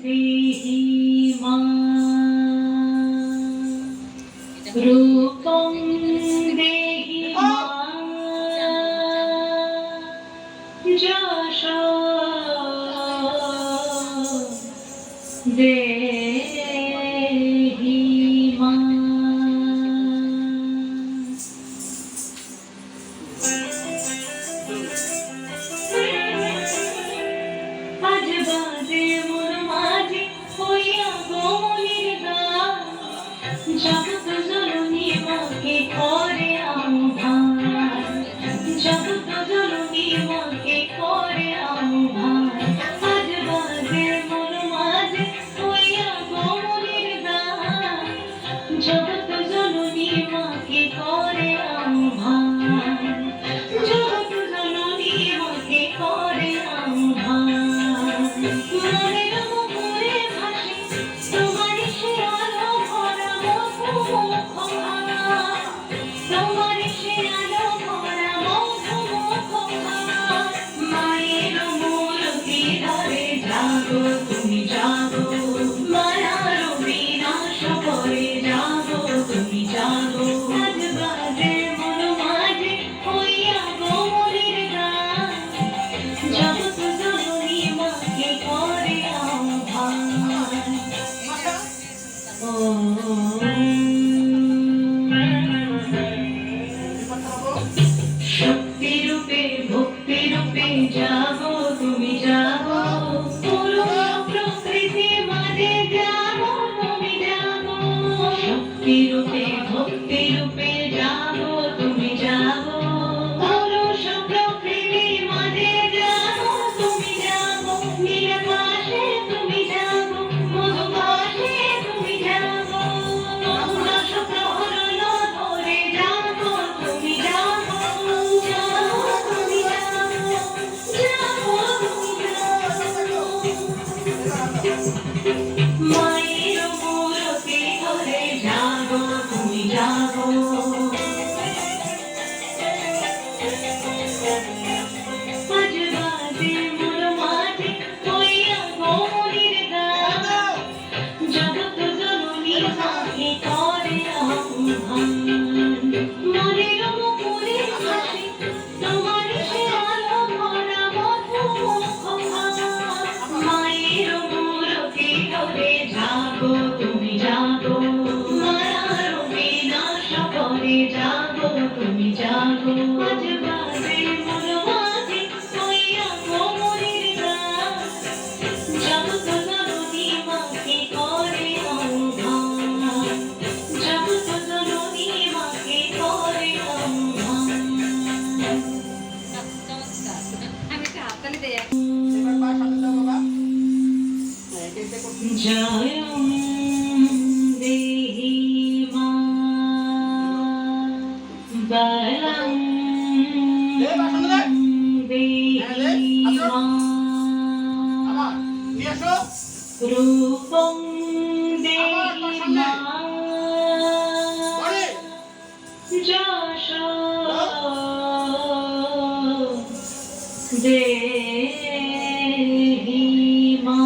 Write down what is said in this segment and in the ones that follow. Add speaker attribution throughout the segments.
Speaker 1: দেহি মা রূপং দেহি মা যশ দেহি মা। আজ বাজে মোর মাঝে হইয়া গোমলির গান, জগৎ জননী মাকে করে আহ্বান, জগৎ জননী মাকে করে আহ্বান। আজ বাজে মোর মাঝে হইয়া গোমলির গান, জগৎ জননী মাকে করে আহ্বান, জগৎ জননী মাকে করে আহ্বান। মনের মুখে ভাসে তোমার সে আলো ভরা মধুমুখভাব, তোমার সে আলো ভরা মধুমুখভাব। মায়ের মূরতি ধরে জাগো তুমি জাগো, মায়ার বিনাশ করে জাগো তুমি জাগো। আজ বাজে মন মাঝে হইয়া গোমলির গান, জগৎ জননী মাকে করে আহ্বান। শক্তি রূপে ভক্তি রূপে জাগো তুমি জাগো, পুরুষ প্রকৃতি মাঝে জাগো তুমি জাগো। শক্তি রূপে ভক্তি রূপে জাগো তুমি জাগো, পুরুষ প্রকৃতি মাঝে জাগো তুমি জাগো। নীলাকাশে তুমি জাগো, মধুবাসে তুমি জাগো, দশ প্রহরণ ধরে জাগো তুমি জাগো, জাগো তুমি জাগো, জাগো তুমি জাগো। মায়ের মূরতি ধরে জাগো তুমি জাগো। আজ বাজে মোর মাঝে হইয়া গোমলির গান, জগৎ জননী মাকে করে আহ্বান। মনের মুখে ভাসে তোমার সে আলো ভরা মধুমুখভাব। মায়ের মূরতি ধরে জাগো তুমি জাগো, মায়ার বিনাশ করে জাগো তুমি জাগো। আজ বাজে মোর মাঝে হইয়া গোমলির গান, জগৎ জননী মাকে করে আহ্বান, জগৎ জননী মাকে করে আহ্বান। জয়ং দেহি মা বলং দেহি মা রূপং দেহি মা যশ দেহি মা।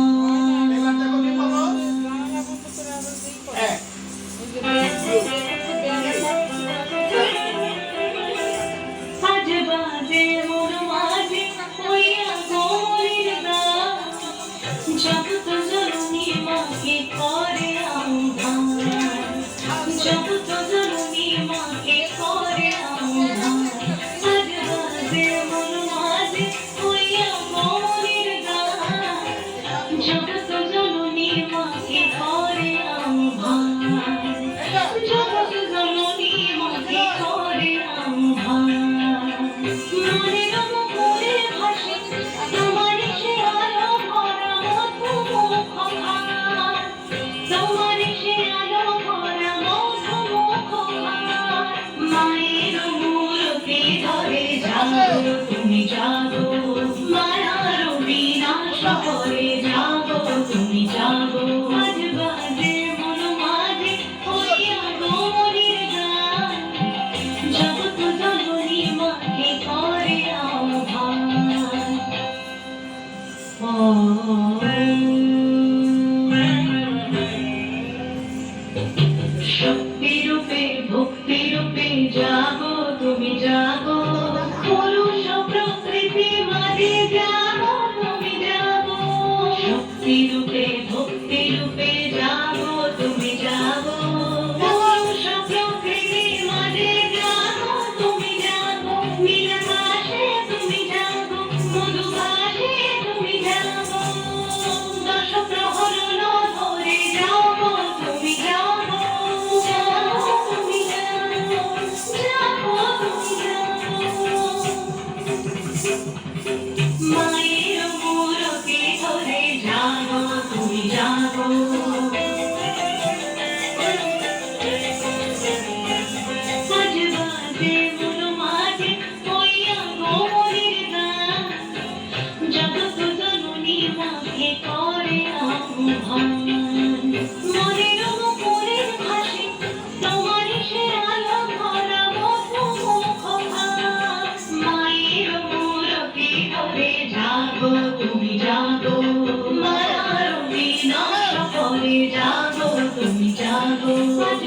Speaker 1: আজ বাজে মোর মাঝে হইয়া গোমলির গান, জগৎ জননী মাকে করে আহ্বান, জগৎ জননী মাকে করে আহ্বান। আজ বাজে মোর মাঝে হইয়া গোমলির গান, জগৎ জননী মাকে করে আহ্বান, জগৎ জননী মাকে করে আহ্বান। মনের মুখে ভাসে তোমার সে আলো ভরা মধুমুখভাব, তোমার সে আলো ভরা মধুমুখভাব। মায়ের মূরতি ধরে জাগো তুমি জাগো, মায়ার বিনাশ করে জাগো তুমি জাগো। আজ রূপে ভক্তি রূপে যাবো তুমি যাবো পুরুষ প্রকৃতির মাঝে যাবো তুমি যাবো নীল আকাশে তুমি যাবো মধু ভাসে তুমি যাবো দশ প্রহরণ ধরে যাবো তুমি যাবো যাবো তুমি যাবো যাবো তুমি যাবো মায়ের মূরতি ধরে যাবো তুমি যাবো আজ বাজে মন মাঝে হইয়া গোমরের গান জগৎ জননী মাকে করে আহ্বান মনের মুখরে ভাসে তোমারই সে আলো ভরা মধু মুখভাস মায়ের মূরতি ধরে যাবো তুমি যাবো মায়ার বিনাশ করে যাবো তুমি যাবো আজ